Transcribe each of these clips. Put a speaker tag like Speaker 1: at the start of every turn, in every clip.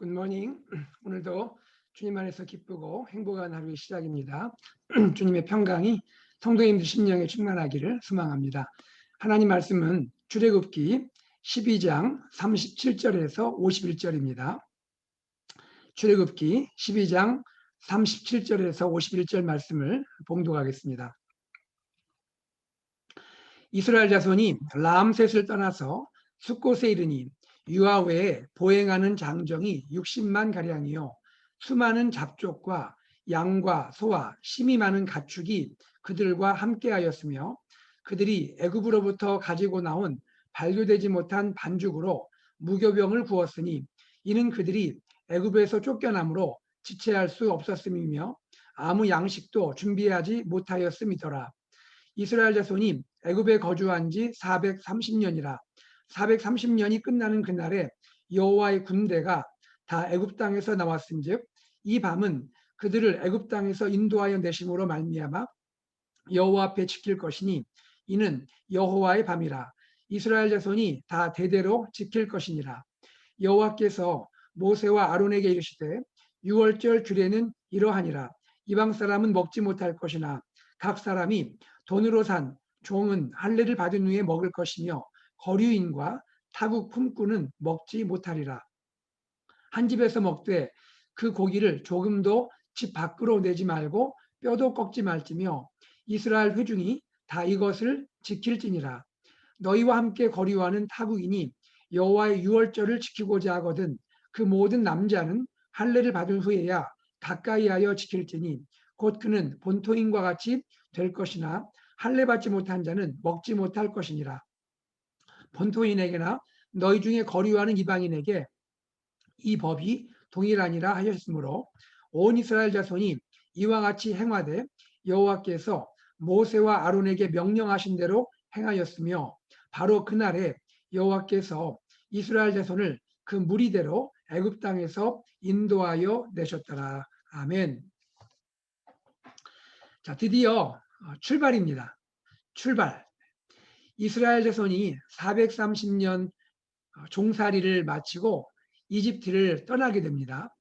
Speaker 1: 굿모닝. 오늘도 주님 안에서 기쁘고 행복한 하루의 시작입니다. 주님의 평강이 성도님들 심령에 충만하기를 소망합니다. 하나님 말씀은 출애굽기 12장 37절에서 51절입니다. 출애굽기 12장 37절에서 51절 말씀을 봉독하겠습니다. 이스라엘 자손이 라암셋을 떠나서 숫곳에 이르니 유아 외에 보행하는 장정이 60만 가량이요 수많은 잡족과 양과 소와 심이 많은 가축이 그들과 함께하였으며 그들이 애굽으로부터 가지고 나온 반류되지 못한 반죽으로 무교병을 구웠으니 이는 그들이 애굽에서 쫓겨남으로 지체할 수 없었음이며 아무 양식도 준비하지 못하였음이더라. 이스라엘 자손이 애굽에 거주한 지 430년이라 430년이 끝나는 그날에 여호와의 군대가 다 애굽 땅에서 나왔은즉 이 밤은 그들을 애굽 땅에서 인도하여 내심으로 말미암아 여호와 앞에 지킬 것이니 이는 여호와의 밤이라. 이스라엘 자손이 다 대대로 지킬 것이니라. 여호와께서 모세와 아론에게 이르시되 유월절 규례는 이러하니라. 이방 사람은 먹지 못할 것이나 각 사람이 돈으로 산 종은 할례를 받은 후에 먹을 것이며 거류인과 타국 품꾼은 먹지 못하리라. 한 집에서 먹되 그 고기를 조금도 집 밖으로 내지 말고 뼈도 꺾지 말지며 이스라엘 회중이 다 이것을 지킬지니라. 너희와 함께 거류하는 타국인이 여호와의 유월절을 지키고자 하거든 그 모든 남자는 할례를 받은 후에야 가까이하여 지킬지니 곧 그는 본토인과 같이 될 것이나 할례 받지 못한 자는 먹지 못할 것이니라. 본토인에게나 너희 중에 거류하는 이방인에게 이 법이 동일하니라 하셨으므로 온 이스라엘 자손이 이와 같이 행하되 여호와께서 모세와 아론에게 명령하신 대로 행하였으며 바로 그날에 여호와께서 이스라엘 자손을 그 무리대로 애굽 땅에서 인도하여 내셨더라. 아멘. 자, 드디어 출발입니다. 출발. 이스라엘 자손이 430년 종살이를 마치고 이집트를 떠나게 됩니다.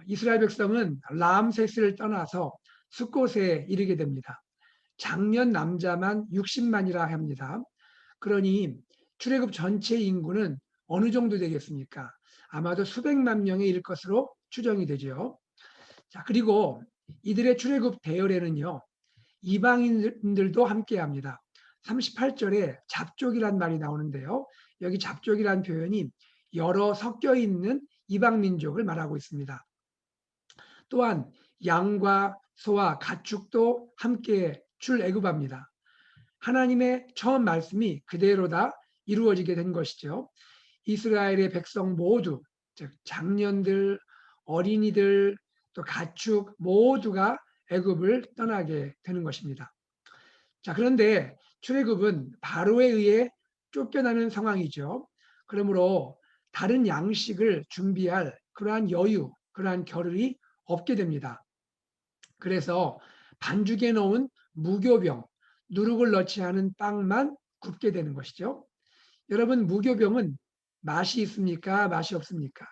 Speaker 1: 이스라엘 백성은 라암셋을 떠나서 숫곳에 이르게 됩니다. 장년 남자만 60만이라 합니다. 그러니 출애굽 전체 인구는 어느 정도 되겠습니까? 아마도 수백만 명에 이를 것으로 추정이 되죠. 자, 그리고 이들의 출애굽 대열에는요. 이방인들도 함께합니다. 38절에 잡족이란 말이 나오는데요. 여기 잡족이란 표현이 여러 섞여 있는 이방 민족을 말하고 있습니다. 또한 양과 소와 가축도 함께 출애굽합니다. 하나님의 처음 말씀이 그대로 다 이루어지게 된 것이죠. 이스라엘의 백성 모두, 즉 장년들, 어린이들, 또 가축 모두가 애굽을 떠나게 되는 것입니다. 자, 그런데 출애굽은 바로에 의해 쫓겨나는 상황이죠. 그러므로 다른 양식을 준비할 그러한 여유, 그러한 겨를이 없게 됩니다. 그래서 반죽에 넣은 무교병, 누룩을 넣지 않은 빵만 굽게 되는 것이죠. 여러분, 무교병은 맛이 있습니까? 맛이 없습니까?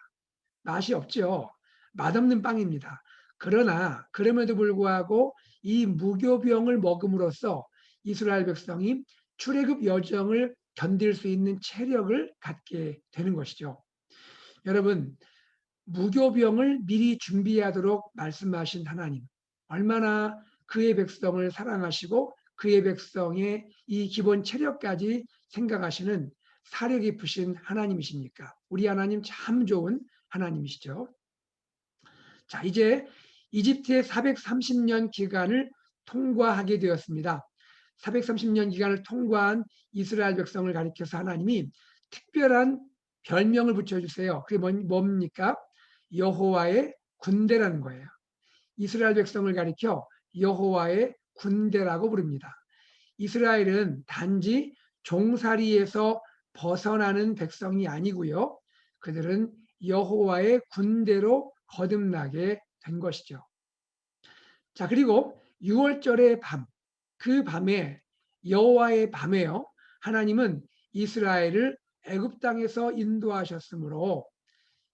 Speaker 1: 맛이 없죠. 맛없는 빵입니다. 그러나 그럼에도 불구하고 이 무교병을 먹음으로써 이스라엘 백성이 출애굽 여정을 견딜 수 있는 체력을 갖게 되는 것이죠. 여러분, 무교병을 미리 준비하도록 말씀하신 하나님, 얼마나 그의 백성을 사랑하시고 그의 백성의 이 기본 체력까지 생각하시는 사려 깊으신 하나님이십니까? 우리 하나님 참 좋은 하나님이시죠. 자, 이제 이집트의 430년 기간을 통과하게 되었습니다. 430년 기간을 통과한 이스라엘 백성을 가리켜서 하나님이 특별한 별명을 붙여주세요. 그게 뭡니까? 여호와의 군대라는 거예요. 이스라엘 백성을 가리켜 여호와의 군대라고 부릅니다. 이스라엘은 단지 종살이에서 벗어나는 백성이 아니고요. 그들은 여호와의 군대로 거듭나게 된 것이죠. 자, 그리고 6월절의 밤, 그 밤에 여호와의 밤에요. 하나님은 이스라엘을 애굽 땅에서 인도하셨으므로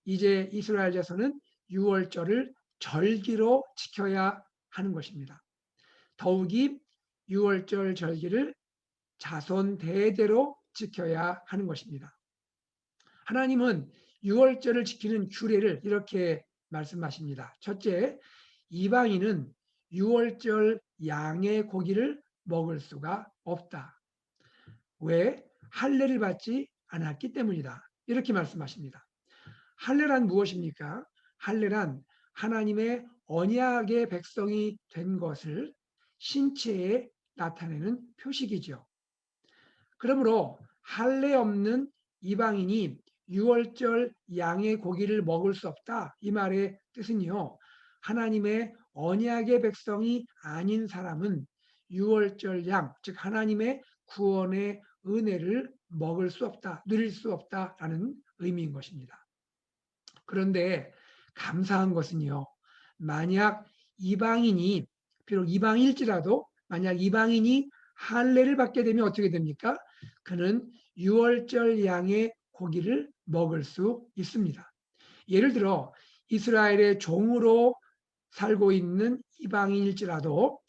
Speaker 1: 이제 이스라엘 자손은 유월절을 절기로 지켜야 하는 것입니다. 더욱이 유월절 절기를 자손 대대로 지켜야 하는 것입니다. 하나님은 유월절을 지키는 규례를 이렇게 말씀하십니다. 첫째, 이방인은 유월절 양의 고기를 먹을 수가 없다. 왜? 할례를 받지 않았기 때문이다. 이렇게 말씀하십니다. 할례란 무엇입니까? 할례란 하나님의 언약의 백성이 된 것을 신체에 나타내는 표식이죠. 그러므로 할례 없는 이방인이 유월절 양의 고기를 먹을 수 없다. 이 말의 뜻은요. 하나님의 언약의 백성이 아닌 사람은 유월절 양, 즉 하나님의 구원의 은혜를 먹을 수 없다, 누릴 수 없다라는 의미인 것입니다. 그런데 감사한 것은요. 만약 이방인이 비록 이방일지라도 만약 이방인이 할례를 받게 되면 어떻게 됩니까? 그는 유월절 양의 고기를 먹을 수 있습니다. 예를 들어 이스라엘의 종으로 살고 있는 이방인일지라도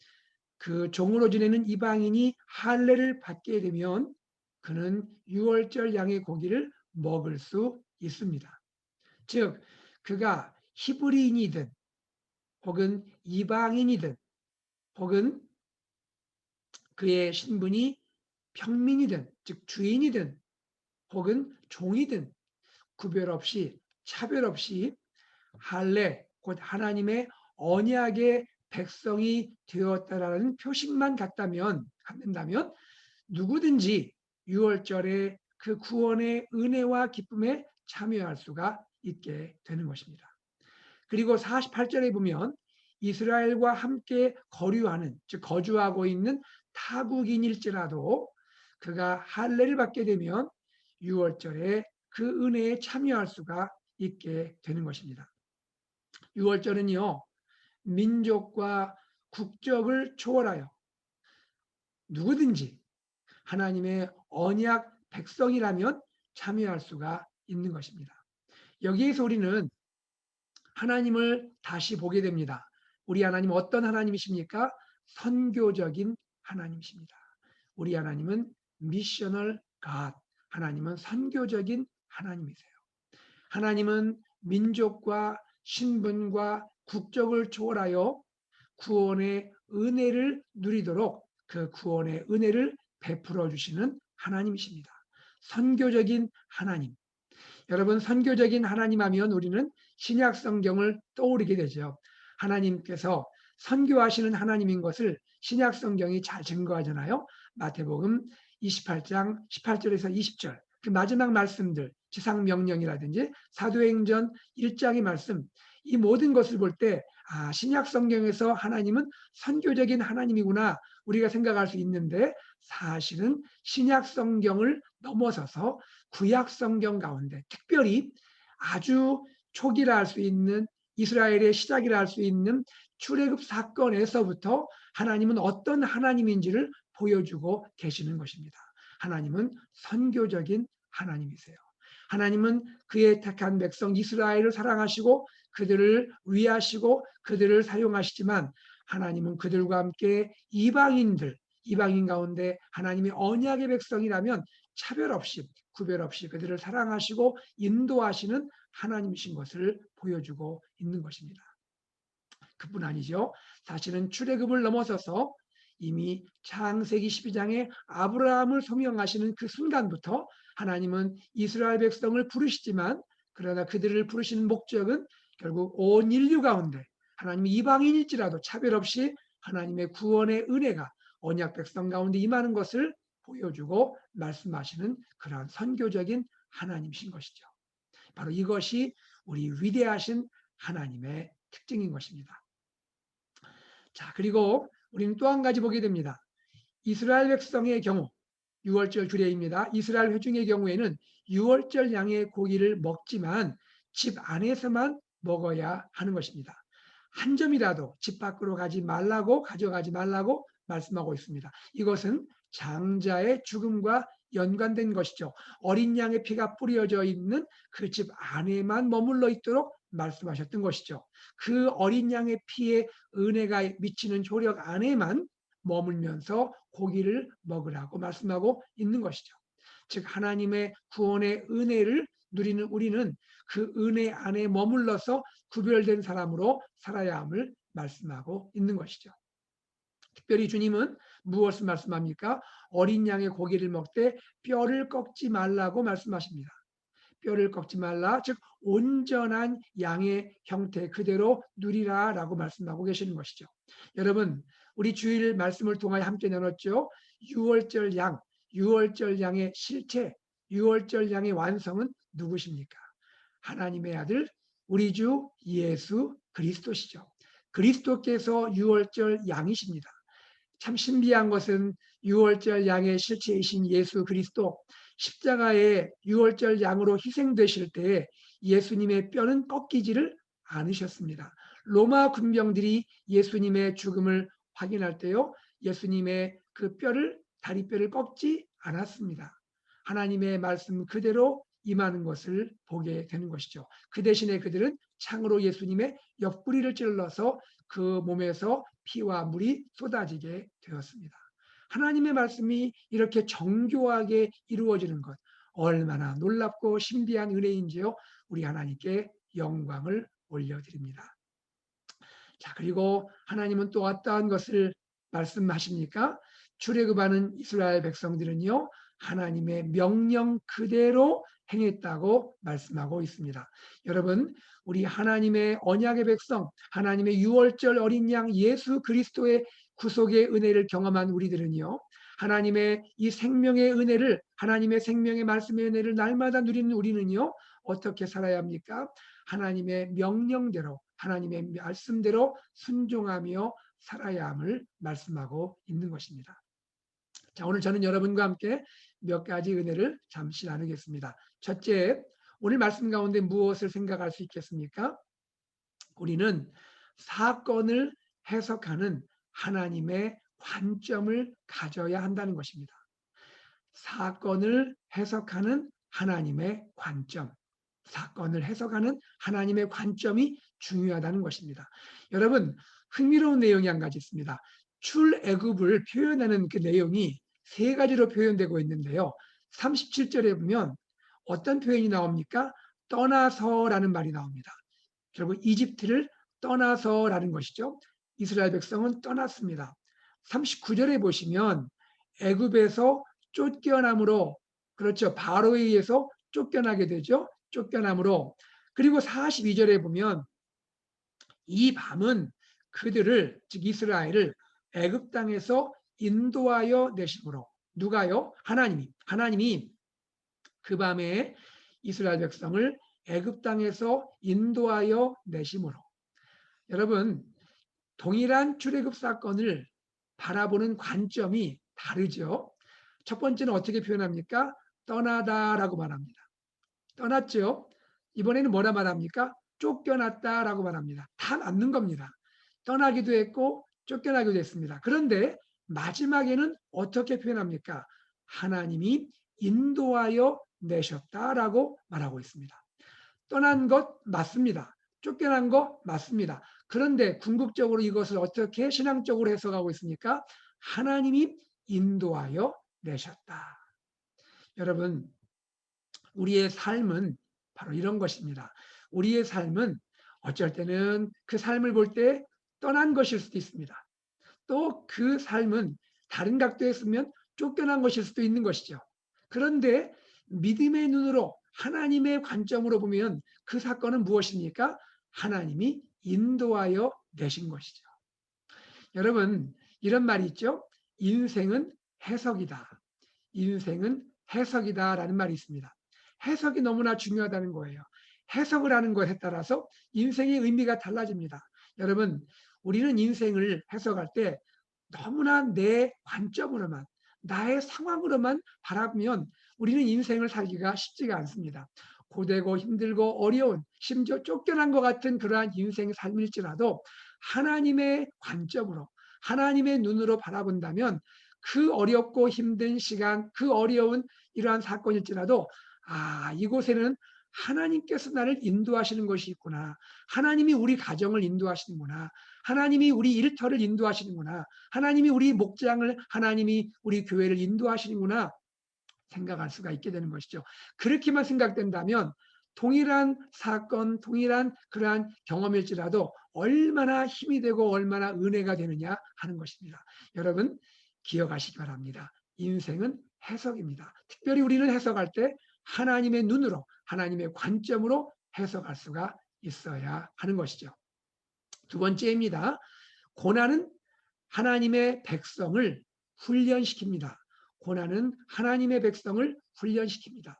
Speaker 1: 그 종으로 지내는 이방인이 할례를 받게 되면 그는 유월절 양의 고기를 먹을 수 있습니다. 즉 그가 히브리인이든 혹은 이방인이든 혹은 그의 신분이 평민이든 즉 주인이든 혹은 종이든 구별 없이 차별 없이 할례 곧 하나님의 언약의 백성이 되었다라는 표식만 갖는다면 누구든지 유월절에 그 구원의 은혜와 기쁨에 참여할 수가 있게 되는 것입니다. 그리고 48절에 보면 이스라엘과 함께 거류하는 즉 거주하고 있는 타국인일지라도 그가 할례를 받게 되면 유월절에 그 은혜에 참여할 수가 있게 되는 것입니다. 유월절은요. 민족과 국적을 초월하여 누구든지 하나님의 언약 백성이라면 참여할 수가 있는 것입니다. 여기에서 우리는 하나님을 다시 보게 됩니다. 우리 하나님 어떤 하나님이십니까? 선교적인 하나님이십니다. 우리 하나님은 미셔널 갓, 하나님은 선교적인 하나님이세요. 하나님은 민족과 신분과 국적을 초월하여 구원의 은혜를 누리도록 그 구원의 은혜를 베풀어 주시는 하나님이십니다. 선교적인 하나님. 여러분 선교적인 하나님 하면 우리는 신약 성경을 떠오르게 되죠. 하나님께서 선교하시는 하나님인 것을 신약 성경이 잘 증거하잖아요. 마태복음 28장 18절에서 20절 그 마지막 말씀들 지상명령이라든지 사도행전 1장의 말씀 이 모든 것을 볼 때 신약 성경에서 하나님은 선교적인 하나님이구나 우리가 생각할 수 있는데 사실은 신약 성경을 넘어서서 구약 성경 가운데 특별히 아주 초기라 할 수 있는 이스라엘의 시작이라 할 수 있는 출애굽 사건에서부터 하나님은 어떤 하나님인지를 보여주고 계시는 것입니다. 하나님은 선교적인 하나님이세요. 하나님은 그의 택한 백성 이스라엘을 사랑하시고 그들을 위하시고 그들을 사용하시지만 하나님은 그들과 함께 이방인 가운데 하나님의 언약의 백성이라면 차별 없이 구별 없이 그들을 사랑하시고 인도하시는 하나님이신 것을 보여주고 있는 것입니다. 그뿐 아니죠. 사실은 출애굽을 넘어서서 이미 창세기 12장에 아브라함을 소명하시는 그 순간부터 하나님은 이스라엘 백성을 부르시지만 그러나 그들을 부르시는 목적은 결국 온 인류 가운데 하나님이 이방인일지라도 차별 없이 하나님의 구원의 은혜가 언약 백성 가운데 임하는 것을 보여주고 말씀하시는 그러한 선교적인 하나님이신 것이죠. 바로 이것이 우리 위대하신 하나님의 특징인 것입니다. 자, 그리고 우리는 또 한 가지 보게 됩니다. 이스라엘 백성의 경우 유월절 규례입니다. 이스라엘 회중의 경우에는 유월절 양의 고기를 먹지만 집 안에서만 먹어야 하는 것입니다. 한 점이라도 집 밖으로 가져가지 말라고 말씀하고 있습니다. 이것은 장자의 죽음과 연관된 것이죠. 어린 양의 피가 뿌려져 있는 그 집 안에만 머물러 있도록 말씀하셨던 것이죠. 그 어린 양의 피에 은혜가 미치는 효력 안에만 머물면서 고기를 먹으라고 말씀하고 있는 것이죠. 즉 하나님의 구원의 은혜를 누리는 우리는 그 은혜 안에 머물러서 구별된 사람으로 살아야 함을 말씀하고 있는 것이죠. 특별히 주님은 무엇을 말씀합니까? 어린 양의 고기를 먹되 뼈를 꺾지 말라고 말씀하십니다. 뼈를 꺾지 말라, 즉 온전한 양의 형태 그대로 누리라라고 말씀하고 계시는 것이죠. 여러분, 우리 주일 말씀을 통하여 함께 나눴죠. 6월절 양, 6월절 양의 실체, 6월절 양의 완성은 누구십니까? 하나님의 아들 우리 주 예수 그리스도시죠. 그리스도께서 6월절 양이십니다. 참 신비한 것은 6월절 양의 실체이신 예수 그리스도, 십자가에 6월절 양으로 희생되실 때 예수님의 뼈는 꺾이지를 않으셨습니다. 로마 군병들이 예수님의 죽음을 확인할 때요, 예수님의 그 뼈를, 다리뼈를 꺾지 않았습니다. 하나님의 말씀 그대로 임하는 것을 보게 되는 것이죠. 그 대신에 그들은 창으로 예수님의 옆구리를 찔러서 그 몸에서 피와 물이 쏟아지게 되었습니다. 하나님의 말씀이 이렇게 정교하게 이루어지는 것, 얼마나 놀랍고 신비한 은혜인지요. 우리 하나님께 영광을 올려드립니다. 자, 그리고 하나님은 또 어떠한 것을 말씀하십니까? 출애굽하는 이스라엘 백성들은요, 하나님의 명령 그대로 행했다고 말씀하고 있습니다. 여러분, 우리 하나님의 언약의 백성, 하나님의 유월절 어린 양 예수 그리스도의 구속의 은혜를 경험한 우리들은요, 하나님의 이 생명의 은혜를, 하나님의 생명의 말씀의 은혜를 날마다 누리는 우리는요, 어떻게 살아야 합니까? 하나님의 명령대로, 하나님의 말씀대로 순종하며 살아야 함을 말씀하고 있는 것입니다. 자, 오늘 저는 여러분과 함께 몇 가지 은혜를 잠시 나누겠습니다. 첫째, 오늘 말씀 가운데 무엇을 생각할 수 있겠습니까? 우리는 사건을 해석하는 하나님의 관점을 가져야 한다는 것입니다. 사건을 해석하는 하나님의 관점, 사건을 해석하는 하나님의 관점이 중요하다는 것입니다. 여러분, 흥미로운 내용이 한 가지 있습니다. 출애굽을 표현하는 그 내용이 세 가지로 표현되고 있는데요. 37절에 보면 어떤 표현이 나옵니까? 떠나서라는 말이 나옵니다. 결국 이집트를 떠나서라는 것이죠. 이스라엘 백성은 떠났습니다. 39절에 보시면 애굽에서 쫓겨남으로, 그렇죠, 바로에 의해서 쫓겨나게 되죠. 쫓겨남으로. 그리고 42절에 보면 이 밤은 그들을, 즉 이스라엘을 애굽 땅에서 인도하여 내심으로. 누가요? 하나님이 그 밤에 이스라엘 백성을 애굽 땅에서 인도하여 내심으로. 여러분, 동일한 출애굽 사건을 바라보는 관점이 다르죠. 첫 번째는 어떻게 표현합니까? 떠나다라고 말합니다. 떠났죠. 이번에는 뭐라 말합니까? 쫓겨났다라고 말합니다. 다 맞는 겁니다. 떠나기도 했고 쫓겨나기도 했습니다. 그런데 마지막에는 어떻게 표현합니까? 하나님이 인도하여 내셨다라고 말하고 있습니다. 떠난 것 맞습니다. 쫓겨난 것 맞습니다. 그런데 궁극적으로 이것을 어떻게 신앙적으로 해석하고 있습니까? 하나님이 인도하여 내셨다. 여러분, 우리의 삶은 바로 이런 것입니다. 우리의 삶은 어쩔 때는 그 삶을 볼 때 떠난 것일 수도 있습니다. 또 그 삶은 다른 각도에서 보면 쫓겨난 것일 수도 있는 것이죠. 그런데 믿음의 눈으로 하나님의 관점으로 보면 그 사건은 무엇입니까? 하나님이 인도하여 내신 것이죠. 여러분, 이런 말이 있죠. 인생은 해석이다. 인생은 해석이다라는 말이 있습니다. 해석이 너무나 중요하다는 거예요. 해석을 하는 것에 따라서 인생의 의미가 달라집니다. 여러분, 우리는 인생을 해석할 때 너무나 내 관점으로만, 나의 상황으로만 바라보면 우리는 인생을 살기가 쉽지가 않습니다. 고되고 힘들고 어려운, 심지어 쫓겨난 것 같은 그러한 인생의 삶일지라도 하나님의 관점으로, 하나님의 눈으로 바라본다면 그 어렵고 힘든 시간, 그 어려운 이러한 사건일지라도 이곳에는 하나님께서 나를 인도하시는 것이 있구나. 하나님이 우리 가정을 인도하시는구나. 하나님이 우리 일터를 인도하시는구나. 하나님이 우리 목장을, 하나님이 우리 교회를 인도하시는구나 생각할 수가 있게 되는 것이죠. 그렇게만 생각된다면 동일한 사건, 동일한 그러한 경험일지라도 얼마나 힘이 되고 얼마나 은혜가 되느냐 하는 것입니다. 여러분 기억하시기 바랍니다. 인생은 해석입니다. 특별히 우리는 해석할 때 하나님의 눈으로, 하나님의 관점으로 해석할 수가 있어야 하는 것이죠. 두 번째입니다. 고난은 하나님의 백성을 훈련시킵니다. 고난은 하나님의 백성을 훈련시킵니다.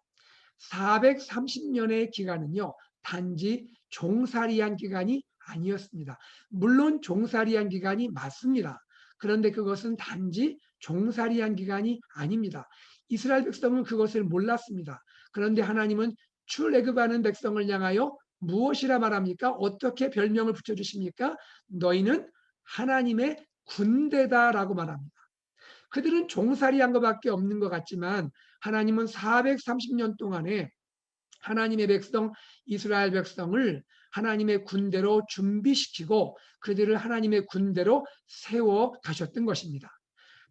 Speaker 1: 430년의 기간은요, 단지 종살이한 기간이 아니었습니다. 물론 종살이한 기간이 맞습니다. 그런데 그것은 단지 종살이한 기간이 아닙니다. 이스라엘 백성은 그것을 몰랐습니다. 그런데 하나님은 출애굽하는 백성을 향하여 무엇이라 말합니까? 어떻게 별명을 붙여주십니까? 너희는 하나님의 군대다라고 말합니다. 그들은 종살이한 것밖에 없는 것 같지만 하나님은 430년 동안에 하나님의 백성 이스라엘 백성을 하나님의 군대로 준비시키고 그들을 하나님의 군대로 세워 가셨던 것입니다.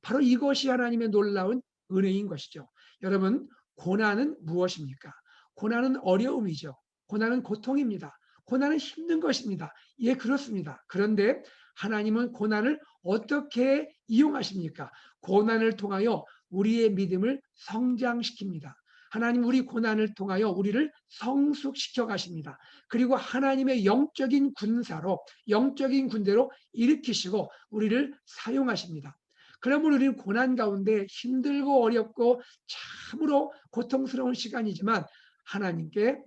Speaker 1: 바로 이것이 하나님의 놀라운 은혜인 것이죠. 여러분, 고난은 무엇입니까? 고난은 어려움이죠. 고난은 고통입니다. 고난은 힘든 것입니다. 예, 그렇습니다. 그런데 하나님은 고난을 어떻게 이용하십니까? 고난을 통하여 우리의 믿음을 성장시킵니다. 하나님 우리 고난을 통하여 우리를 성숙시켜 가십니다. 그리고 하나님의 영적인 군사로, 영적인 군대로 일으키시고 우리를 사용하십니다. 그러므로 우리는 고난 가운데 힘들고 어렵고 참으로 고통스러운 시간이지만 하나님께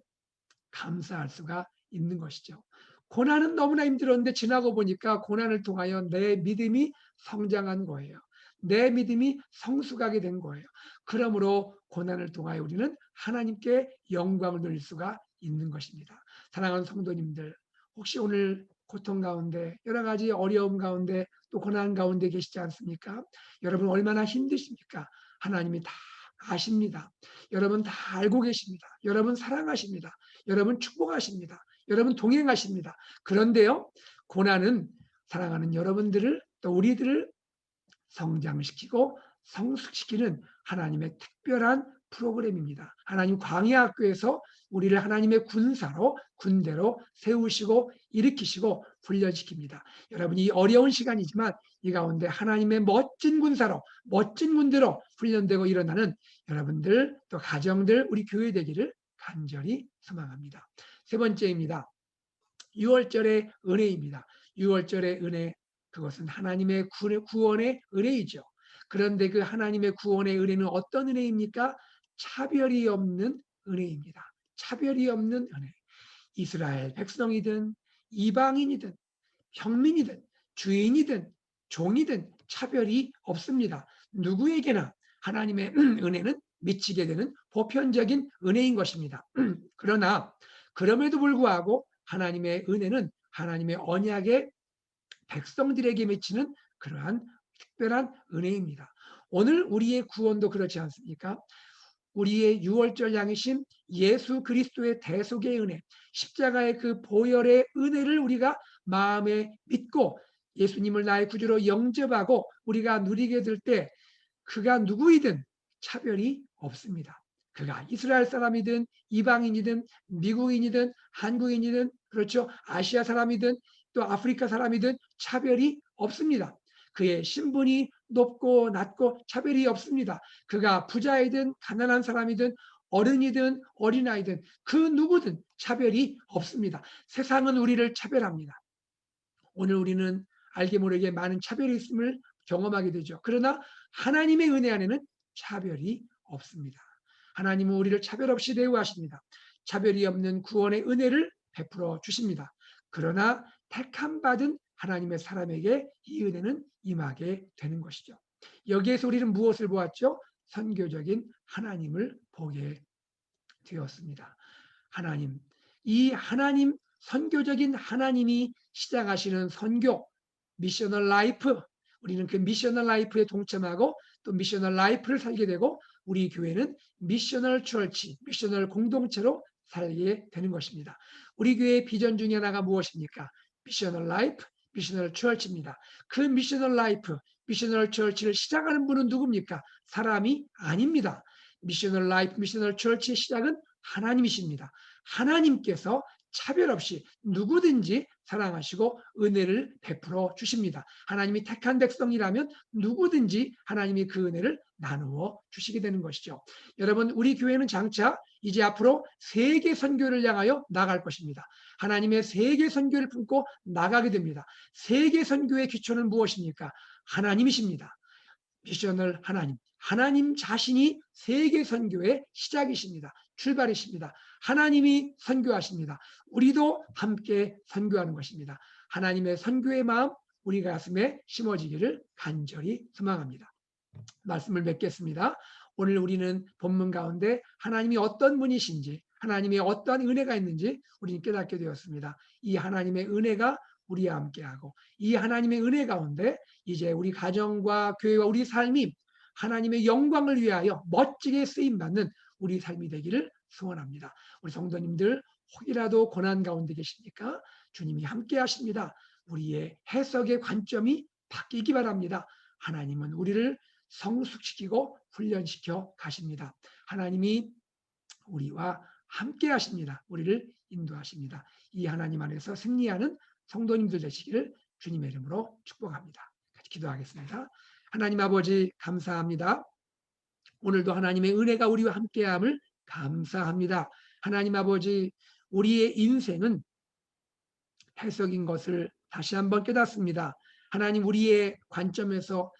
Speaker 1: 감사할 수가 있는 것이죠. 고난은 너무나 힘들었는데 지나고 보니까 고난을 통하여 내 믿음이 성장한 거예요. 내 믿음이 성숙하게 된 거예요. 그러므로 고난을 통하여 우리는 하나님께 영광을 돌릴 수가 있는 것입니다. 사랑하는 성도님들, 혹시 오늘 고통 가운데 여러 가지 어려움 가운데 또 고난 가운데 계시지 않습니까? 여러분 얼마나 힘드십니까? 하나님이 다 아십니다. 여러분 다 알고 계십니다. 여러분 사랑하십니다. 여러분 축복하십니다. 여러분 동행하십니다. 그런데요, 고난은 사랑하는 여러분들을 또 우리들을 성장시키고 성숙시키는 하나님의 특별한 프로그램입니다. 하나님 광야학교에서 우리를 하나님의 군사로 군대로 세우시고 일으키시고 훈련시킵니다. 여러분이 어려운 시간이지만 이 가운데 하나님의 멋진 군사로 멋진 군대로 훈련되고 일어나는 여러분들 또 가정들 우리 교회 되기를 간절히 소망합니다. 세 번째입니다. 6월절의 은혜입니다. 6월절의 은혜 그것은 하나님의 구원의 은혜이죠. 그런데 그 하나님의 구원의 은혜는 어떤 은혜입니까? 차별이 없는 은혜입니다. 차별이 없는 은혜. 이스라엘 백성이든 이방인이든 평민이든 주인이든 종이든 차별이 없습니다. 누구에게나 하나님의 은혜는 미치게 되는 보편적인 은혜인 것입니다. 그러나 그럼에도 불구하고 하나님의 은혜는 하나님의 언약의 백성들에게 미치는 그러한 특별한 은혜입니다. 오늘 우리의 구원도 그렇지 않습니까? 우리의 유월절 양이신 예수 그리스도의 대속의 은혜, 십자가의 그 보혈의 은혜를 우리가 마음에 믿고 예수님을 나의 구주로 영접하고 우리가 누리게 될 때 그가 누구이든 차별이 없습니다. 그가 이스라엘 사람이든 이방인이든 미국인이든 한국인이든 그렇죠. 아시아 사람이든 또 아프리카 사람이든 차별이 없습니다. 그의 신분이 높고 낮고 차별이 없습니다. 그가 부자이든 가난한 사람이든 어른이든 어린아이든 그 누구든 차별이 없습니다. 세상은 우리를 차별합니다. 오늘 우리는 알게 모르게 많은 차별이 있음을 경험하게 되죠. 그러나 하나님의 은혜 안에는 차별이 없습니다. 하나님은 우리를 차별 없이 대우하십니다. 차별이 없는 구원의 은혜를 베풀어 주십니다. 그러나 택함 받은 하나님의 사람에게 이 은혜는 임하게 되는 것이죠. 여기에서 우리는 무엇을 보았죠? 선교적인 하나님을 보게 되었습니다. 하나님, 이 하나님 선교적인 하나님이 시작하시는 선교, 미셔널 라이프, 우리는 그 미셔널 라이프에 동참하고 또 미셔널 라이프를 살게 되고 우리 교회는 미셔널 처치, 미셔널 공동체로 살게 되는 것입니다. 우리 교회의 비전 중에 하나가 무엇입니까? 미셔널 라이프, 미셔널 처치입니다. 그 미셔널 라이프, 미셔널 처치를 시작하는 분은 누굽니까? 사람이 아닙니다. 미셔널 라이프, 미셔널 처치의 시작은 하나님이십니다. 하나님께서 차별 없이 누구든지 사랑하시고 은혜를 베풀어 주십니다. 하나님이 택한 백성이라면 누구든지 하나님이 그 은혜를 나누어 주시게 되는 것이죠. 여러분, 우리 교회는 장차 이제 앞으로 세계 선교를 향하여 나갈 것입니다. 하나님의 세계 선교를 품고 나가게 됩니다. 세계 선교의 기초는 무엇입니까? 하나님이십니다. 미셔널 하나님. 하나님 자신이 세계 선교의 시작이십니다. 출발이십니다. 하나님이 선교하십니다. 우리도 함께 선교하는 것입니다. 하나님의 선교의 마음 우리 가슴에 심어지기를 간절히 소망합니다. 말씀을 맺겠습니다. 오늘 우리는 본문 가운데 하나님이 어떤 분이신지, 하나님의 어떠한 은혜가 있는지 우리는 깨닫게 되었습니다. 이 하나님의 은혜가 우리와 함께하고 이 하나님의 은혜 가운데 이제 우리 가정과 교회와 우리 삶이 하나님의 영광을 위하여 멋지게 쓰임받는 우리 삶이 되기를 소원합니다. 우리 성도님들 혹이라도 고난 가운데 계십니까? 주님이 함께 하십니다. 우리의 해석의 관점이 바뀌기 바랍니다. 하나님은 우리를 성숙시키고 훈련시켜 가십니다. 하나님이 우리와 함께 하십니다. 우리를 인도하십니다. 이 하나님 안에서 승리하는 성도님들 되시기를 주님의 이름으로 축복합니다. 같이 기도하겠습니다. 하나님 아버지 감사합니다. 오늘도 하나님의 은혜가 우리와 함께함을 감사합니다. 하나님 아버지, 우리의 인생은 해석인 것을 다시 한번 깨닫습니다. 하나님, 우리의 관점에서,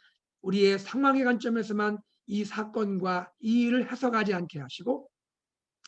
Speaker 1: 우리의 상황의 관점에서만 이 사건과 이 일을 해석하지 않게 하시고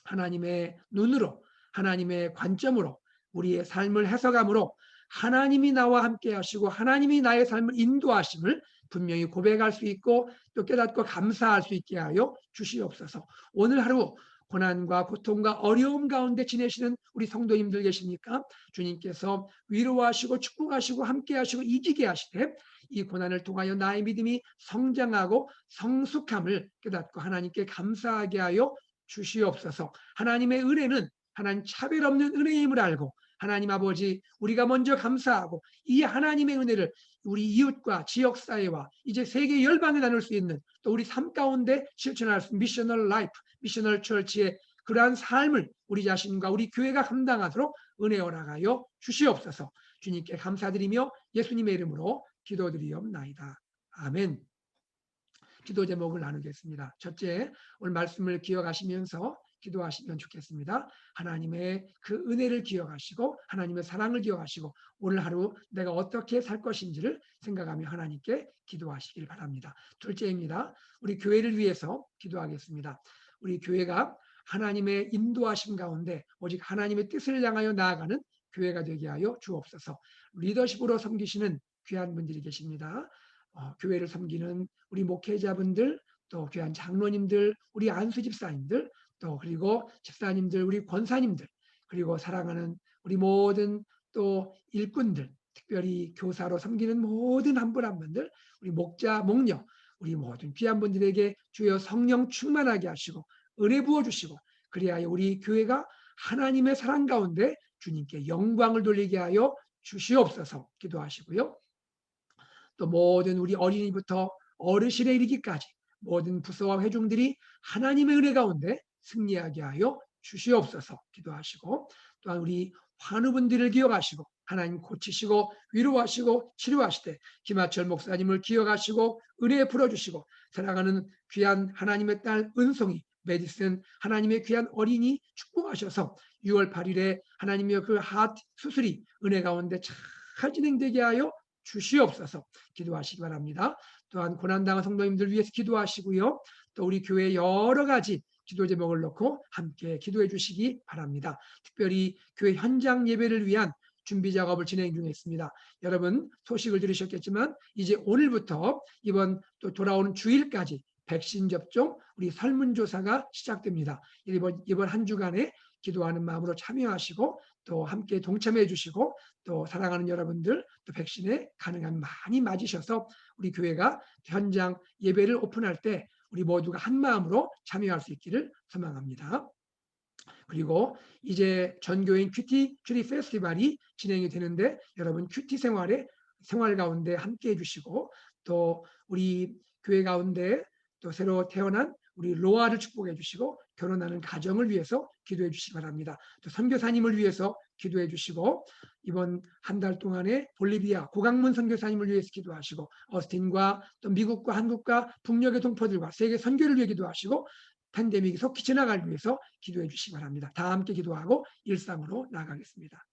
Speaker 1: 하나님의 눈으로, 하나님의 관점으로 우리의 삶을 해석함으로 하나님이 나와 함께 하시고 하나님이 나의 삶을 인도하심을 분명히 고백할 수 있고 또 깨닫고 감사할 수 있게 하여 주시옵소서. 오늘 하루 고난과 고통과 어려움 가운데 지내시는 우리 성도님들 계십니까? 주님께서 위로하시고 축복하시고 함께 하시고 이기게 하시되 이 고난을 통하여 나의 믿음이 성장하고 성숙함을 깨닫고 하나님께 감사하게 하여 주시옵소서. 하나님의 은혜는 하나님 차별 없는 은혜임을 알고 하나님 아버지, 우리가 먼저 감사하고 이 하나님의 은혜를 우리 이웃과 지역사회와 이제 세계 열방에 나눌 수 있는 또 우리 삶 가운데 실천할 수 있는 미셔널 라이프, 미셔널 처치의 그러한 삶을 우리 자신과 우리 교회가 감당하도록 은혜 허락하여 주시옵소서. 주님께 감사드리며 예수님의 이름으로 기도드리옵나이다. 아멘. 기도 제목을 나누겠습니다. 첫째, 오늘 말씀을 기억하시면서 기도하시면 좋겠습니다. 하나님의 그 은혜를 기억하시고 하나님의 사랑을 기억하시고 오늘 하루 내가 어떻게 살 것인지를 생각하며 하나님께 기도하시길 바랍니다. 둘째입니다. 우리 교회를 위해서 기도하겠습니다. 우리 교회가 하나님의 인도하심 가운데 오직 하나님의 뜻을 향하여 나아가는 교회가 되게 하여 주옵소서. 리더십으로 섬기시는 귀한 분들이 계십니다. 교회를 섬기는 우리 목회자분들, 또 귀한 장로님들, 우리 안수 집사님들, 또 그리고 집사님들, 우리 권사님들, 그리고 사랑하는 우리 모든 또 일꾼들, 특별히 교사로 섬기는 모든 한 분 한 분들, 우리 목자, 목녀, 우리 모든 귀한 분들에게 주여 성령 충만하게 하시고 은혜 부어주시고 그리하여 우리 교회가 하나님의 사랑 가운데 주님께 영광을 돌리게 하여 주시옵소서 기도하시고요. 또 모든 우리 어린이부터 어르신에 이르기까지 모든 부서와 회중들이 하나님의 은혜 가운데 승리하게 하여 주시옵소서 기도하시고 또한 우리 환우분들을 기억하시고 하나님 고치시고 위로하시고 치료하시되 김하철 목사님을 기억하시고 은혜 풀어주시고 사랑하는 귀한 하나님의 딸 은송이 메디슨 하나님의 귀한 어린이 축복하셔서 6월 8일에 하나님의 그 하트 수술이 은혜 가운데 잘 진행되게 하여 주시옵소서 기도하시기 바랍니다. 또한 고난당한 성도님들 위해서 기도하시고요. 또 우리 교회 여러 가지 기도 제목을 놓고 함께 기도해 주시기 바랍니다. 특별히 교회 현장 예배를 위한 준비 작업을 진행 중에 있습니다. 여러분 소식을 들으셨겠지만 이제 오늘부터 이번 또 돌아오는 주일까지 백신 접종, 우리 설문조사가 시작됩니다. 이번 한 주간에 기도하는 마음으로 참여하시고 또 함께 동참해 주시고 또 사랑하는 여러분들 또 백신에 가능하면 많이 맞으셔서 우리 교회가 현장 예배를 오픈할 때 우리 모두가 한 마음으로 참여할 수 있기를 소망합니다. 그리고 이제 전교인 큐티 트리 페스티벌이 진행이 되는데 여러분 큐티 생활 가운데 함께 해주시고 또 우리 교회 가운데 또 새로 태어난 우리 로아를 축복해 주시고 결혼하는 가정을 위해서 기도해 주시기 바랍니다. 또 선교사님을 위해서 기도해 주시고 이번 한 달 동안에 볼리비아 고강문 선교사님을 위해서 기도하시고 어스틴과 또 미국과 한국과 북녘의 동포들과 세계 선교를 위해 기도하시고 팬데믹이 속히 지나가기 위해서 기도해 주시기 바랍니다. 다 함께 기도하고 일상으로 나아가겠습니다.